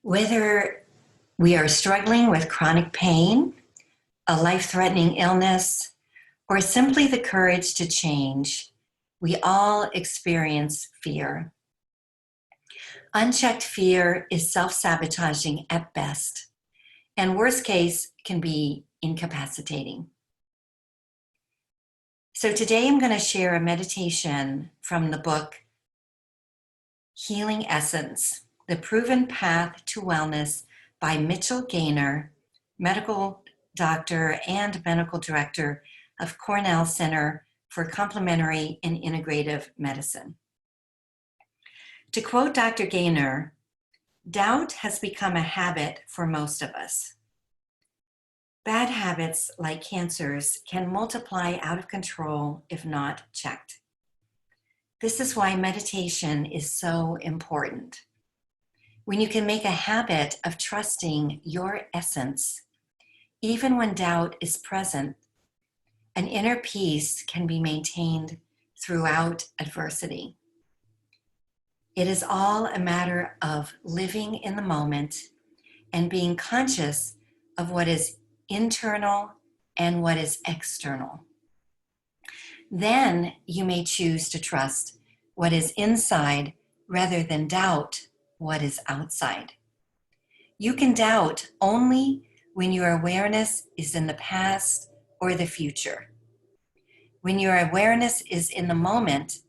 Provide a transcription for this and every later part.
Whether we are struggling with chronic pain, a life-threatening illness, or simply the courage to change, we all experience fear. Unchecked fear is self-sabotaging at best, and worst case can be incapacitating. So today I'm going to share a meditation from the book Healing Essence, The Proven Path to Wellness by Gaynor, medical doctor and medical director of Cornell Center for Complementary and Integrative Medicine. To quote Dr. Gaynor, doubt has become a habit for most of us. Bad habits, like cancers, can multiply out of control if not checked. This is why meditation is so important. When you can make a habit of trusting your essence, even when doubt is present, an inner peace can be maintained throughout adversity. It is all a matter of living in the moment and being conscious of what is internal and what is external. Then you may choose to trust what is inside rather than doubt what is outside. You can doubt only when your awareness is in the past or the future. When your awareness is in the moment,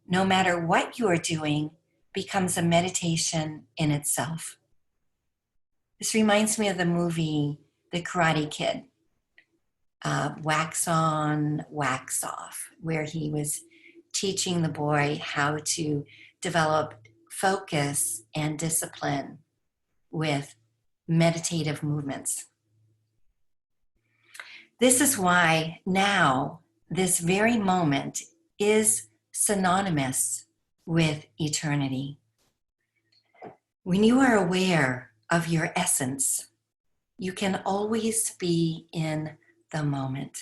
no matter what you are doing, becomes a meditation in itself. This reminds me of the movie The Karate Kid, Wax On, Wax Off, where he was teaching the boy how to develop focus and discipline with meditative movements. This is why now, this very moment is synonymous with eternity. When you are aware of your essence, you can always be in the moment.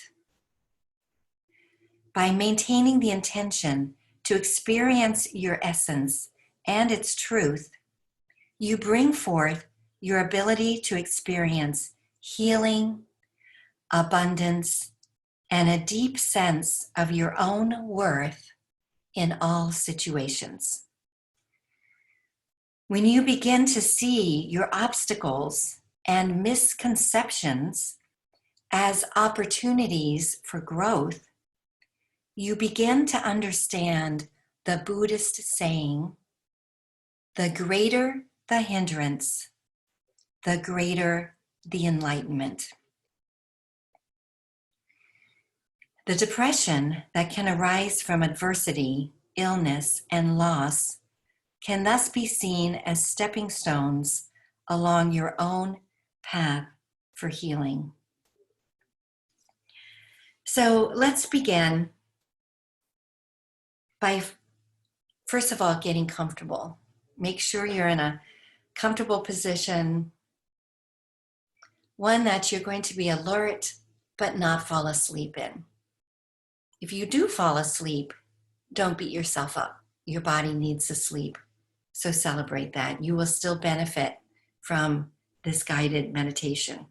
By maintaining the intention to experience your essence and its truth, you bring forth your ability to experience healing, abundance, and a deep sense of your own worth in all situations. When you begin to see your obstacles and misconceptions as opportunities for growth, you begin to understand the Buddhist saying, the greater the hindrance, the greater the enlightenment. The depression that can arise from adversity, illness, and loss can thus be seen as stepping stones along your own path for healing. So let's begin by, first of all, getting comfortable. Make sure you're in a comfortable position, one that you're going to be alert but not fall asleep in. If you do fall asleep, don't beat yourself up. Your body needs to sleep, so celebrate that. You will still benefit from this guided meditation.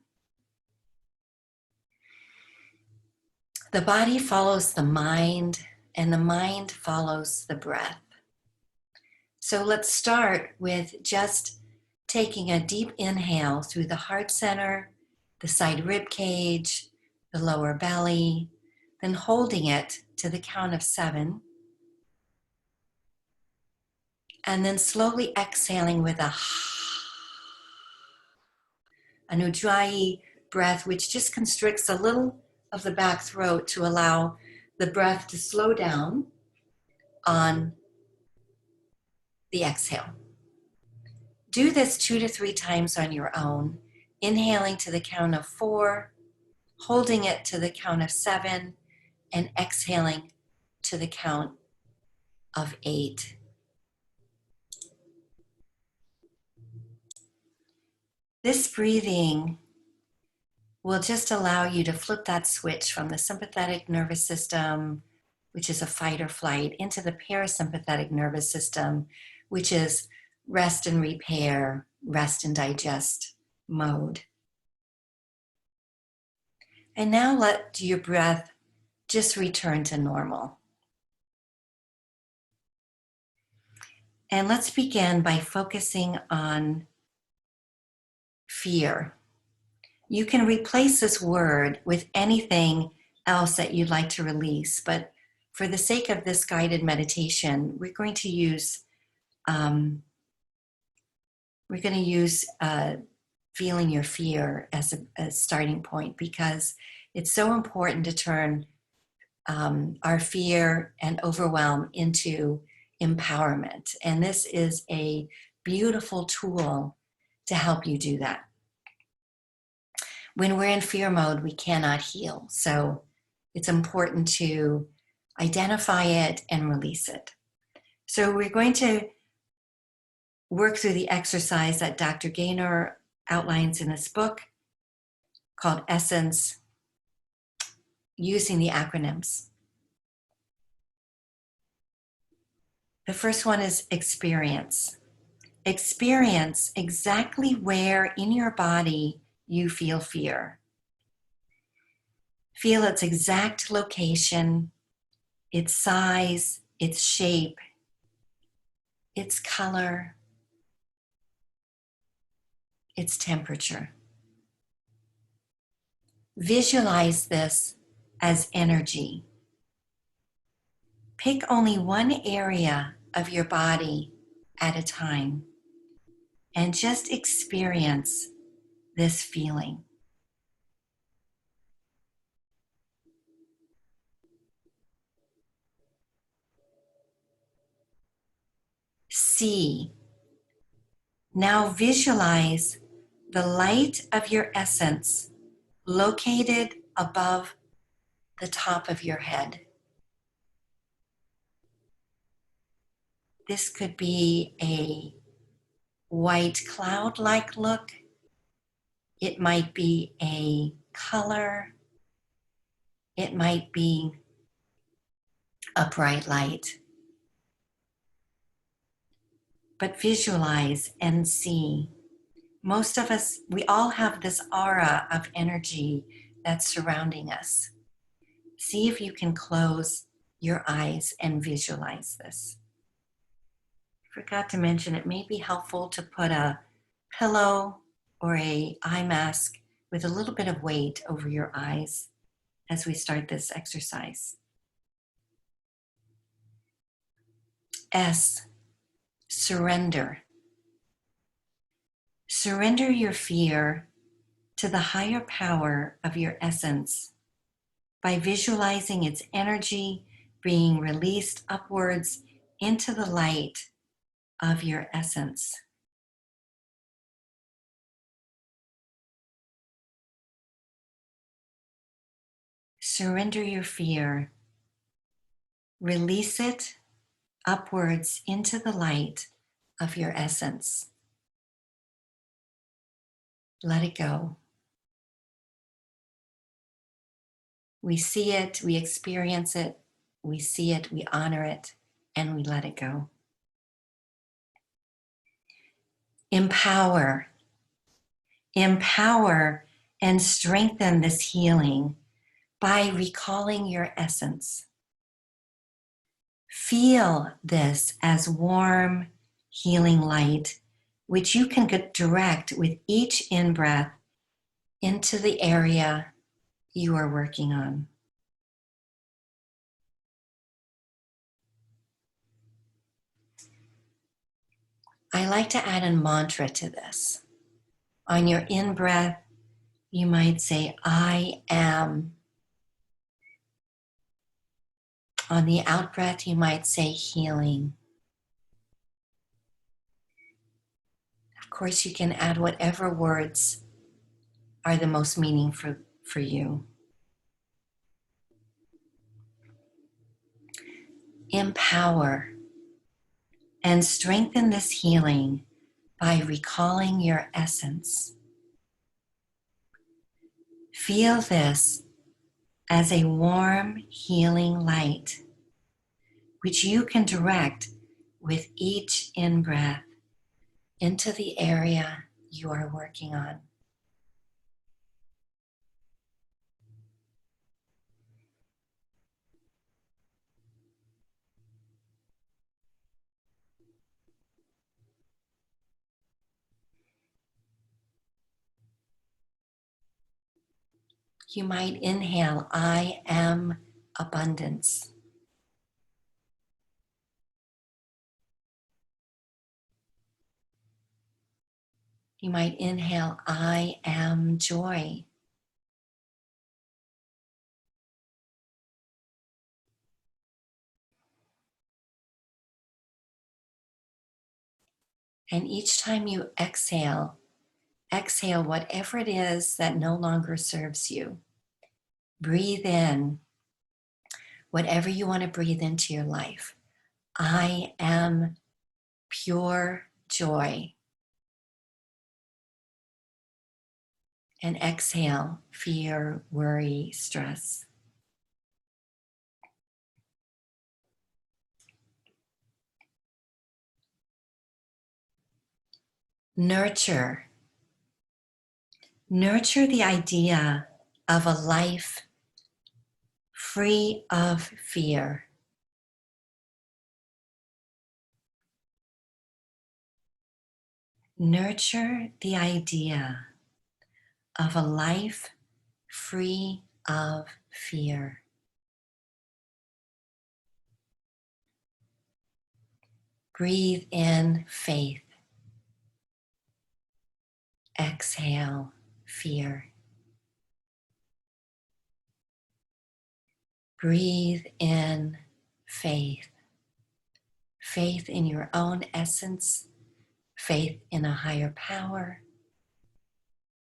The body follows the mind, and the mind follows the breath. So let's start with just taking a deep inhale through the heart center, the side rib cage, the lower belly, then holding it to the count of 7. And then slowly exhaling with an ujjayi breath, which just constricts a little of the back throat to allow the breath to slow down on the exhale. Do this 2 to 3 times on your own, inhaling to the count of 4, holding it to the count of 7, and exhaling to the count of 8. This breathing will just allow you to flip that switch from the sympathetic nervous system, which is a fight or flight, into the parasympathetic nervous system, which is rest and repair, rest and digest mode. And now let your breath just return to normal. And let's begin by focusing on fear. You can replace this word with anything else that you'd like to release, but for the sake of this guided meditation, we're going to use feeling your fear as a starting point, because it's so important to turn our fear and overwhelm into empowerment. And this is a beautiful tool to help you do that. When we're in fear mode, we cannot heal. So it's important to identify it and release it. So we're going to work through the exercise that Dr. Gaynor outlines in this book called Essence, using the acronyms. The first one is experience. Experience exactly where in your body you feel fear. Feel its exact location, its size, its shape, its color, its temperature. Visualize this as energy. Pick only one area of your body at a time and just experience this feeling. See. Now visualize the light of your essence located above the top of your head. This could be a white cloud-like look. It might be a color. It might be a bright light. But visualize and see. Most of us, we all have this aura of energy that's surrounding us. See if you can close your eyes and visualize this. Forgot to mention, it may be helpful to put a pillow or an eye mask with a little bit of weight over your eyes as we start this exercise. S, surrender. Surrender your fear to the higher power of your essence by visualizing its energy being released upwards into the light of your essence. Surrender your fear. Release it upwards into the light of your essence. Let it go. We see it, we experience it, we see it, we honor it, and we let it go. Empower. Empower and strengthen this healing by recalling your essence. Feel this as warm, healing light, which you can direct with each in-breath into the area you are working on. I like to add a mantra to this. On your in-breath, you might say, I am. On the out-breath, you might say, healing. Of course, you can add whatever words are the most meaningful for you. Empower and strengthen this healing by recalling your essence. Feel this as a warm, healing light, which you can direct with each in-breath into the area you are working on. You might inhale, I am abundance. You might inhale, I am joy. And each time you exhale, exhale whatever it is that no longer serves you. Breathe in whatever you want to breathe into your life. I am pure joy. And exhale fear, worry, stress. Nurture. Nurture the idea of a life free of fear. Nurture the idea of a life free of fear. Breathe in faith. Exhale fear. Breathe in faith. Faith in your own essence, faith in a higher power,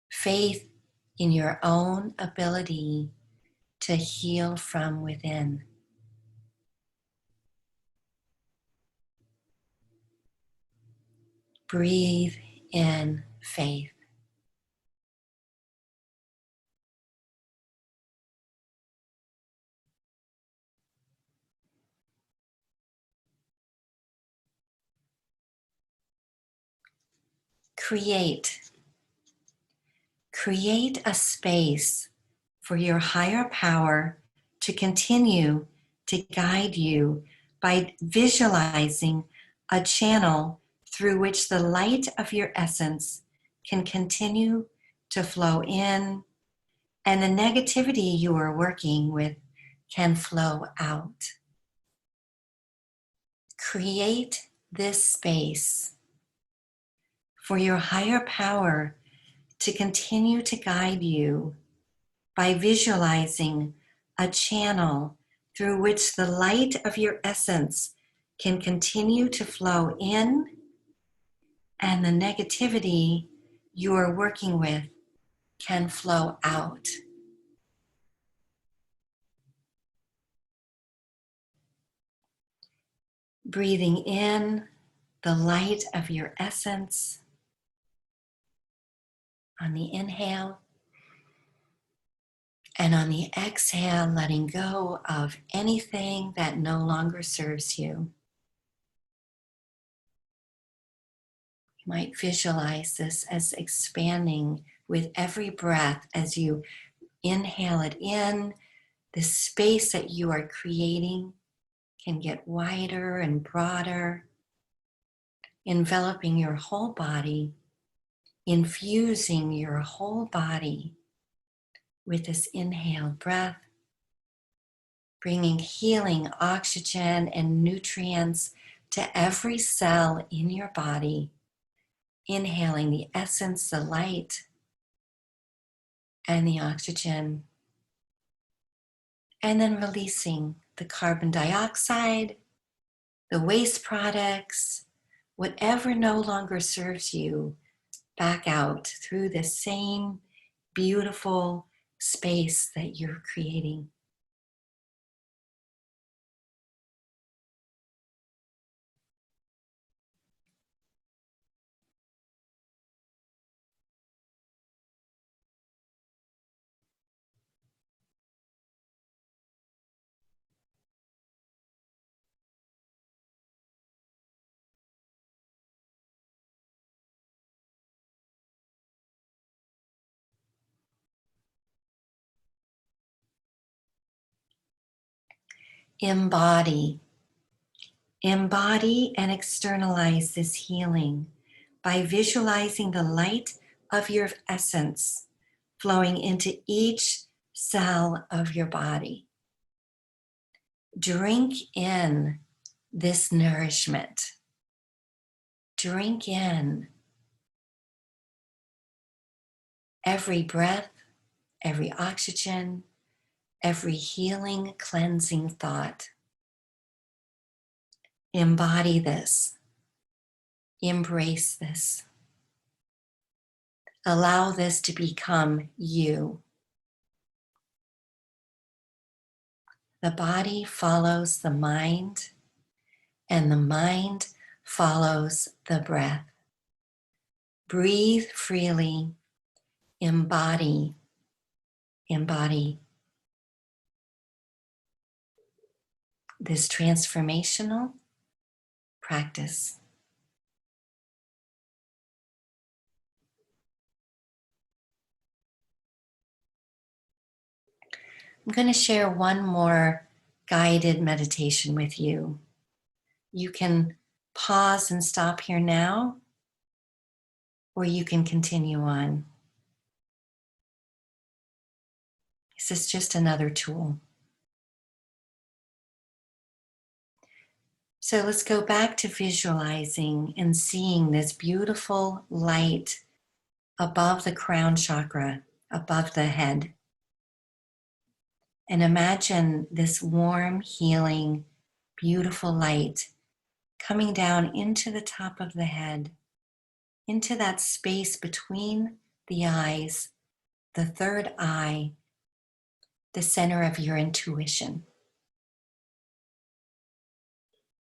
faith in your own ability to heal from within. Breathe in faith. Create a space for your higher power to continue to guide you by visualizing a channel through which the light of your essence can continue to flow in, and the negativity you are working with can flow out. Create this space for your higher power to continue to guide you by visualizing a channel through which the light of your essence can continue to flow in, and the negativity you are working with can flow out. Breathing in the light of your essence on the inhale, and on the exhale, letting go of anything that no longer serves you. You might visualize this as expanding with every breath as you inhale it in. The space that you are creating can get wider and broader, enveloping your whole body, infusing your whole body with this inhaled breath, bringing healing oxygen and nutrients to every cell in your body, inhaling the essence, the light, and the oxygen, and then releasing the carbon dioxide, the waste products, whatever no longer serves you, back out through the same beautiful space that you're creating. embody. Embody and externalize this healing by visualizing the light of your essence flowing into each cell of your body. Drink in this nourishment. Drink in every breath, every oxygen, every healing, cleansing thought. Embody this. Embrace this. Allow this to become you. The body follows the mind, and the mind follows the breath. Breathe freely. Embody. Embody this transformational practice. I'm going to share one more guided meditation with you. You can pause and stop here now, or you can continue on. This is just another tool. So let's go back to visualizing and seeing this beautiful light above the crown chakra, above the head. And imagine this warm, healing, beautiful light coming down into the top of the head, into that space between the eyes, the third eye, the center of your intuition.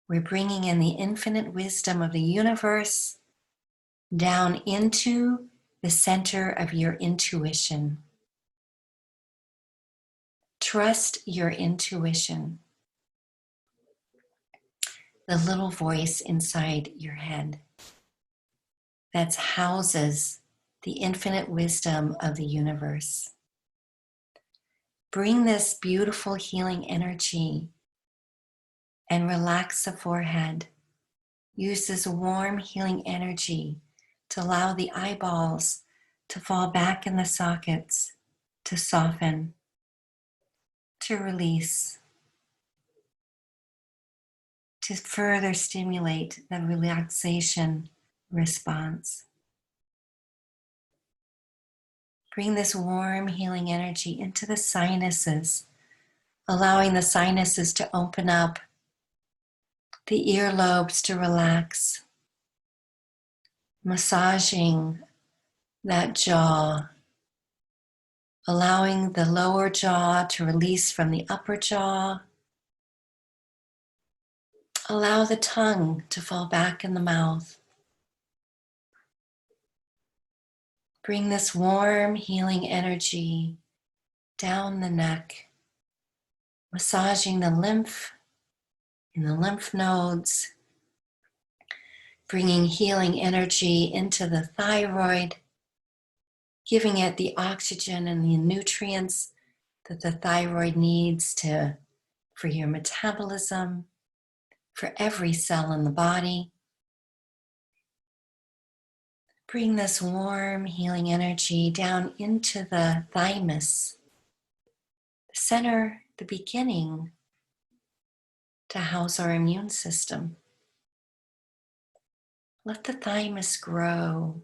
We're bringing in the infinite wisdom of the universe down into the center of your intuition. Trust your intuition, the little voice inside your head that houses the infinite wisdom of the universe. Bring this beautiful healing energy and relax the forehead. Use this warm healing energy to allow the eyeballs to fall back in the sockets, to soften, to release, to further stimulate the relaxation response. Bring this warm healing energy into the sinuses, allowing the sinuses to open up, the earlobes to relax, massaging that jaw, allowing the lower jaw to release from the upper jaw. Allow the tongue to fall back in the mouth. Bring this warm healing energy down the neck, massaging the lymph in the lymph nodes, bringing healing energy into the thyroid, giving it the oxygen and the nutrients that the thyroid needs for your metabolism, for every cell in the body. Bring this warm healing energy down into the thymus, the center, the beginning, to house our immune system. Let the thymus grow.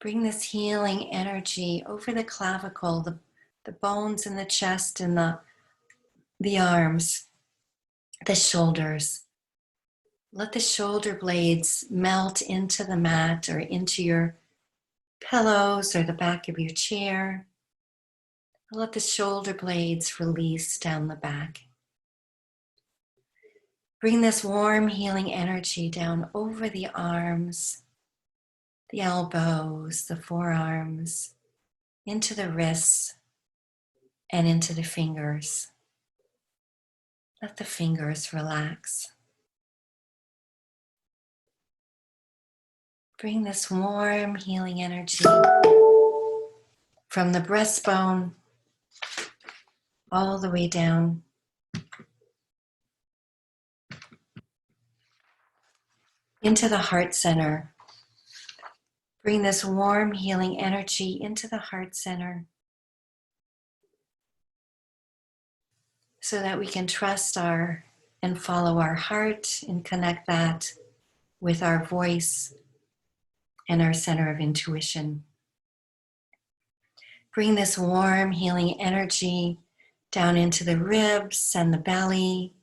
Bring this healing energy over the clavicle, the bones in the chest and the arms, the shoulders. Let the shoulder blades melt into the mat or into your pillows or the back of your chair. Let the shoulder blades release down the back. Bring this warm healing energy down over the arms, the elbows, the forearms, into the wrists, and into the fingers. Let the fingers relax. Bring this warm healing energy from the breastbone all the way down into the heart center. Bring this warm, healing energy into the heart center so that we can trust and follow our heart and connect that with our voice and our center of intuition. Bring this warm, healing energy down into the ribs and the belly,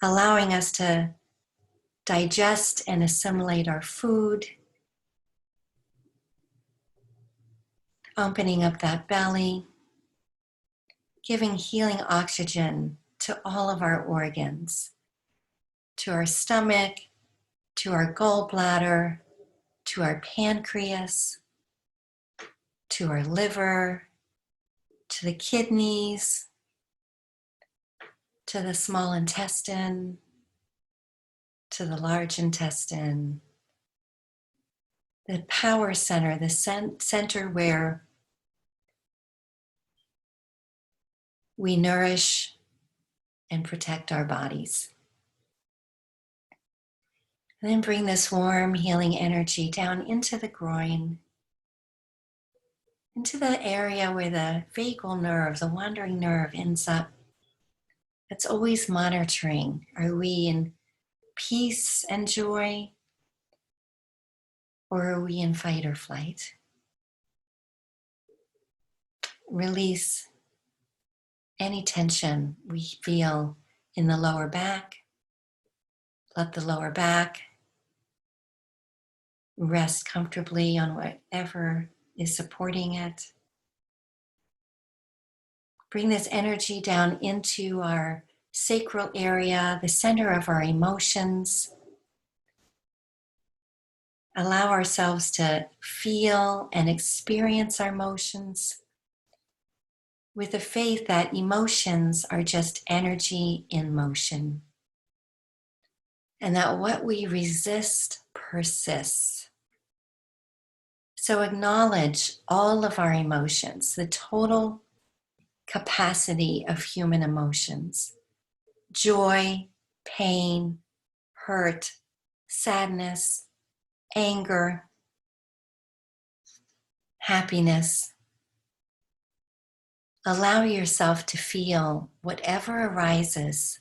allowing us to digest and assimilate our food, opening up that belly, giving healing oxygen to all of our organs, to our stomach, to our gallbladder, to our pancreas, to our liver, to the kidneys, to the small intestine, to the large intestine, the power center, the center where we nourish and protect our bodies. And then bring this warm, healing energy down into the groin, into the area where the vagal nerve, the wandering nerve, ends up. It's always monitoring. Are we in peace and joy? Or are we in fight or flight? Release any tension we feel in the lower back. Let the lower back rest comfortably on whatever is supporting it. Bring this energy down into our sacral area, the center of our emotions. Allow ourselves to feel and experience our emotions with the faith that emotions are just energy in motion, and that what we resist persists. So acknowledge all of our emotions, the total capacity of human emotions: joy, pain, hurt, sadness, anger, happiness. Allow yourself to feel whatever arises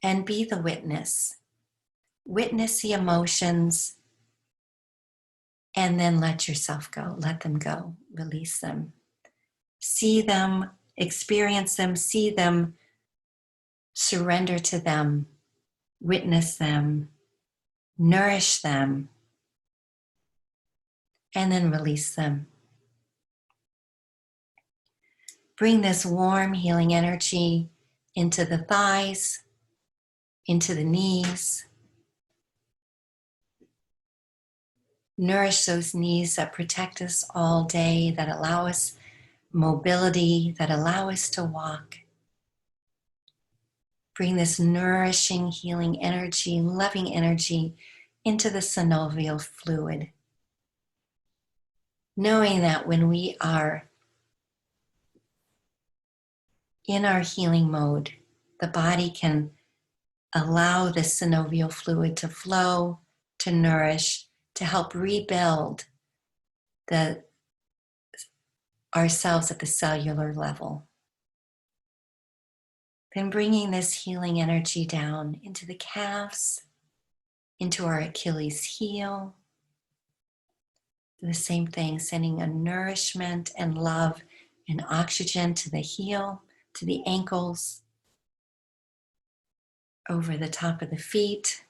and be the witness. Witness the emotions and then let yourself go. Let them go. Release them. See them, experience them, see them, surrender to them, witness them, nourish them, and then release them. Bring this warm, healing energy into the thighs, into the knees. Nourish those knees that protect us all day, that allow us mobility, that allow us to walk. Bring this nourishing, healing energy, loving energy into the synovial fluid. Knowing that when we are in our healing mode, the body can allow the synovial fluid to flow, to nourish, to help rebuild ourselves at the cellular level. Then bringing this healing energy down into the calves, into our Achilles heel. The same thing, sending a nourishment and love and oxygen to the heel, to the ankles, over the top of the feet.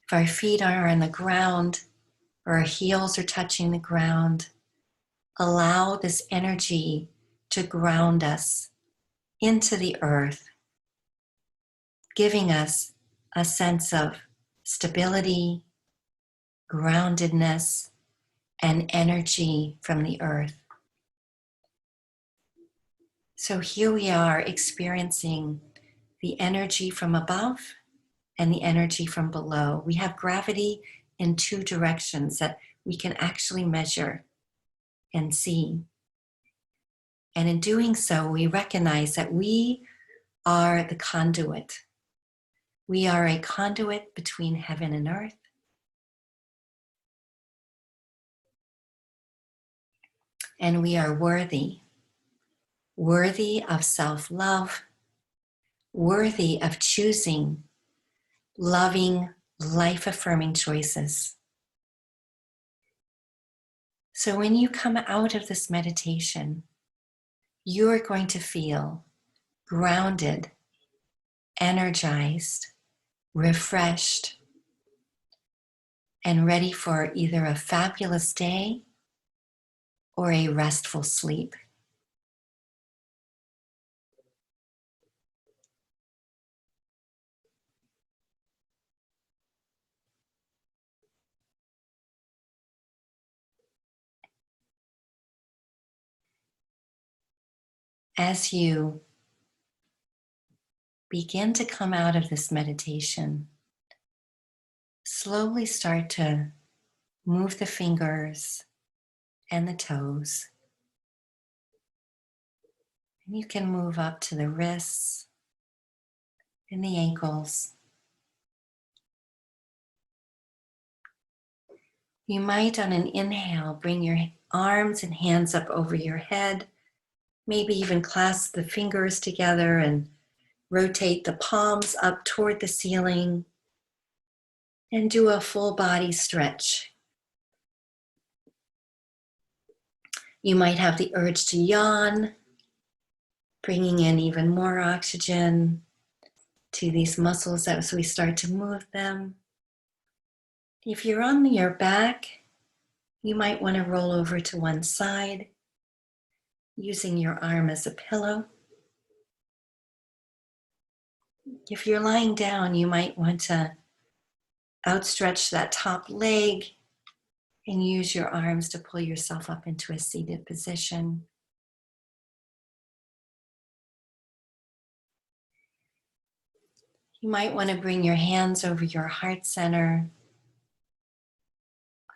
If our feet are on the ground or our heels are touching the ground, allow this energy to ground us into the earth, giving us a sense of stability, groundedness, and energy from the earth. So here we are experiencing the energy from above and the energy from below. We have gravity in two directions that we can actually measure and see. And in doing so, we recognize that we are the conduit. We are a conduit between heaven and earth. And we are worthy of self-love, worthy of choosing loving, life-affirming choices. So when you come out of this meditation, you are going to feel grounded, energized, refreshed, and ready for either a fabulous day or a restful sleep. As you begin to come out of this meditation, slowly start to move the fingers and the toes. And you can move up to the wrists and the ankles. You might, on an inhale, bring your arms and hands up over your head, maybe even clasp the fingers together and rotate the palms up toward the ceiling and do a full body stretch. You might have the urge to yawn, bringing in even more oxygen to these muscles as we start to move them. If you're on your back, you might want to roll over to one side, using your arm as a pillow. If you're lying down, you might want to outstretch that top leg and use your arms to pull yourself up into a seated position. You might want to bring your hands over your heart center.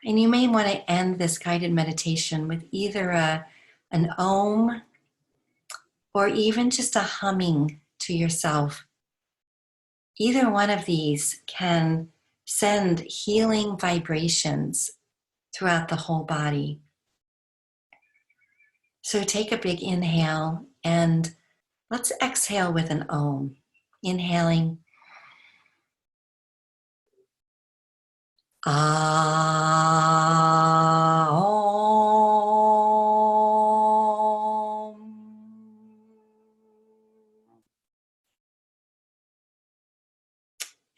And you may want to end this guided meditation with either an om or even just a humming to yourself. Either one of these can send healing vibrations throughout the whole body. So take a big inhale and let's exhale with an om. Inhaling. Ah, om.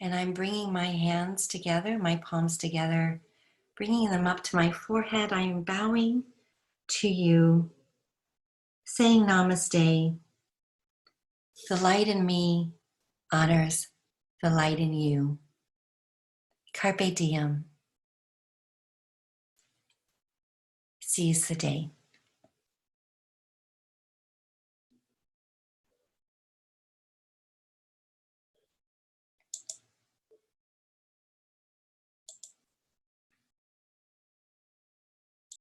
And I'm bringing my hands together, my palms together, bringing them up to my forehead. I am bowing to you, saying namaste. The light in me honors the light in you. Carpe diem. Seize the day.